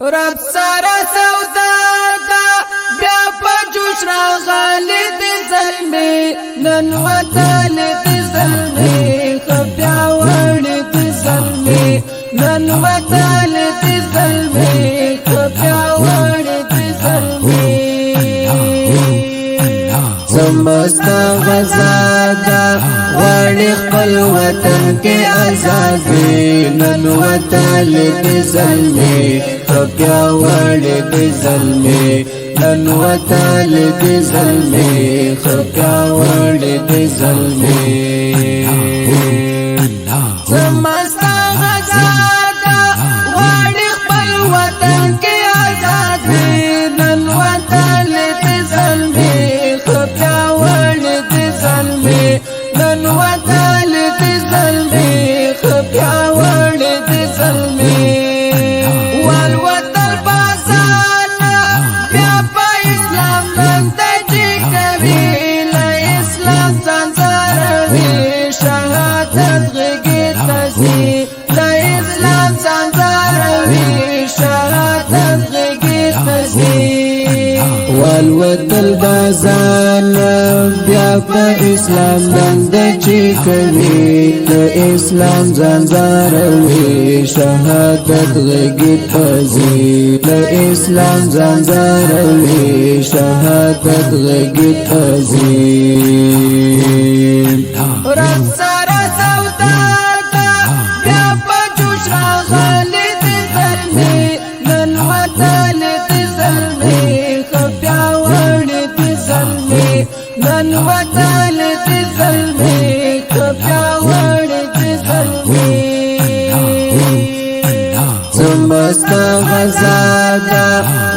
رب سارا سودار دا بیا پا جوش را غالد ظلمی نن وطالد ظلمی خبیا ورد ظلمی نن وطالد ظلمی خبیا ورد ظلمی زمستا غزادا غاڑی خپل وطن کے آزادی نن وطالد ظلمی خبیا ورد ظلمی نن وطالد ظلمی خبیا ورد ظلمی زمستا غزادا غاڑی خپل وطن کے آزادی نن وطالد ظلمی خبیا ورد ظلمی نن وطالد ظلمی خبیا ورد ظلمی والوطن بازانا بیا پا اسلام بنده جی کوي لا اسلام زنزاروي شهادت غږی تزي لا اسلام زنزاروي شهادت غږی تزي والوطن بازانا بیا پا اسلام بنده چی کوي لا اسلام زنزاروي شهادت غږی تزي لا اسلام زنزاروي شهادت غږی تزي رب سارا سودار دا بیا پا جوش را غالد ظلمی نن وطالد ظلمی خبیا ورد ظلمی نن وطالد ظلمی خبیا ورد ظلمی زمستا غزادا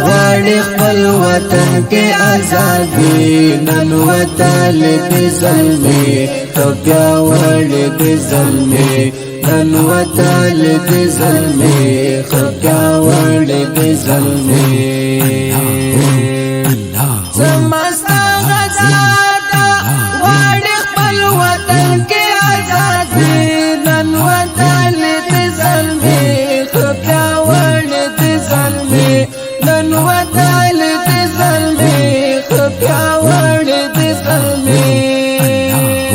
غاڑی خپل وطن کے آزادی نن وطالد ظلمی خبیا ورد ظلمی نن وطالد ظلمی خبیا ورد ظلمی زمستا غزادا غاڑی خپل وطن کے آزادی نن وطالد ظلمی خبیا ورد ظلمی نن وطالد ظلمی خبیا ورد ظلمی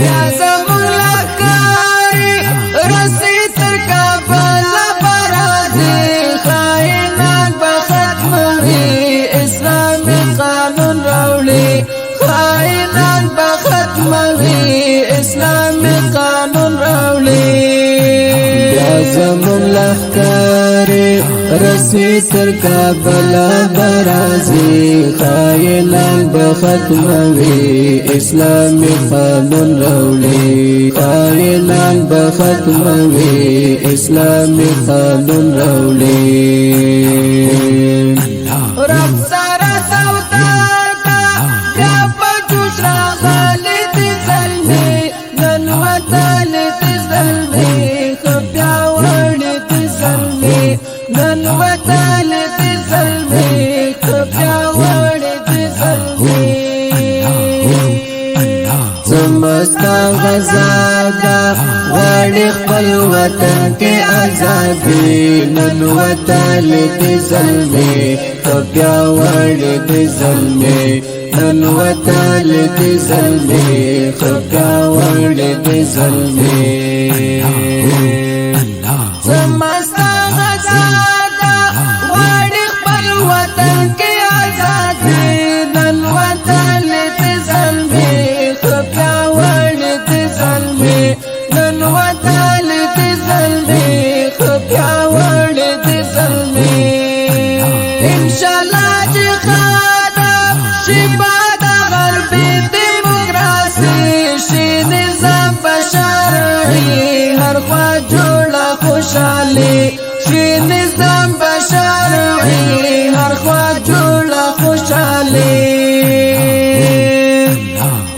یا زمون لکاری رسی تر کابل برازی خائنان بختموی اسلامی قانون روڑی خائنان بختموی اسلامی قانون روڑی یا زمون لکاری رسی تر کابل برازی خائنان بختموی اسلامی قانون روڑی خائنان بختموی اسلامی قانون روڑی رب سارا سودار دا بیا پا جوش را غالد ظلمی نن وطالد ظلمی خبیا ورد ظلمی نن وطالد ظلمی خبیا ورد ظلمی زمستا غزادا غاڑی خپل وطن کے آزادی نن وطالد ظلمی خبیا ورد ظلمی نن وطالد ظلمی خبیا ورد ظلمی زمستا غزادا غاڑی خپل وطن کے آزادی نن وطالد ظلمی خبیا ورد ظلمی نن وطالد ظلمی خبیا ورد ظلمی انشاءاللہ جی خادم شباد غربی دیموکراسی شی نظام بشرعی ہر خواہ جوڑا خوشحالی شی نظام بشرعی ہر خواہ جوڑا خوشحالی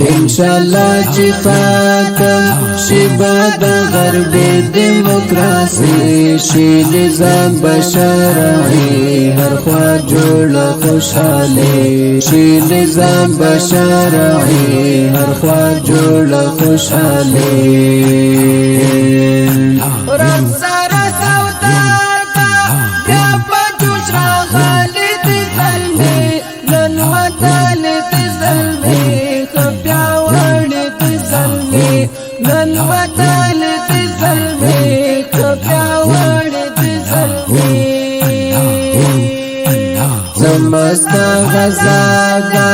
انشاءاللہ چی خاتم شباد غربی دیموکراسی شی نظام بشرعی ہر خواہ جوڑا خوشحالی شی نظام بشرعی ہر خواہ جوڑا خوشحالی رب سارا سودار دا بیا پا جوش را زمستا غزادا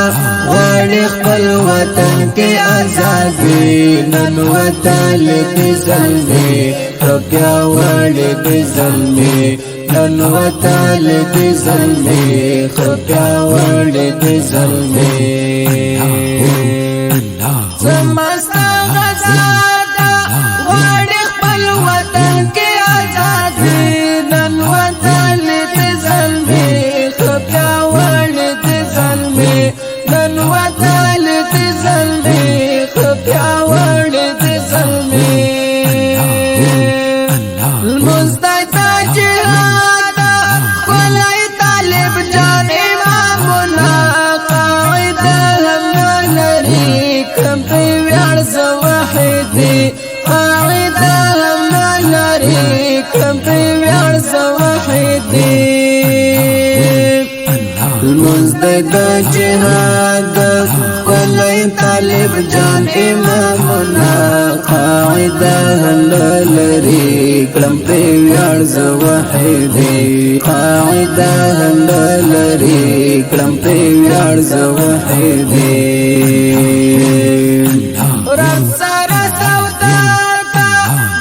غواړي خپل وطن کې آزادي نن وطن دې زلمي بیا وړي دې زلمي نن وطن دې زلمي بیا وړي دې زلمي زمستا غزادا غواړي خپل وطن کې آزادي نن وطن دې زلمي بیا وړي دې زلمي نن وطن دې زلمي بیا وړي دې زلمي المستعد جهاد ولای طالب جان امامنا قاعده لري كم في عرض وحدي قاعده لري كم في عرض وحدي المستعد جهاد ولای طالب جان امامنا قاعده لري كلام في عرض وحدي قاعده لري كلام في عرض وحدي رسا وتاتا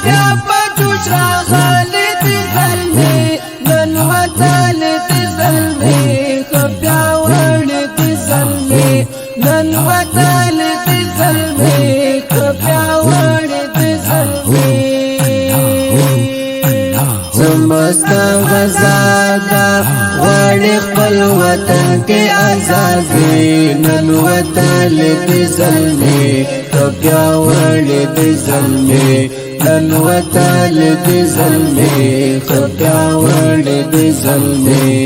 يا بجوش خالد زلمي من وتالت زلمي خبيا ولد زلمي من وتالت زلمي خبيا ولد زلمي زمستا غزادا غواړي خپل وطن کې آزادي نن وطن دې زلمي بیا وړي دې زلمي نن وطن دې زلمي بیا وړي دې زلمي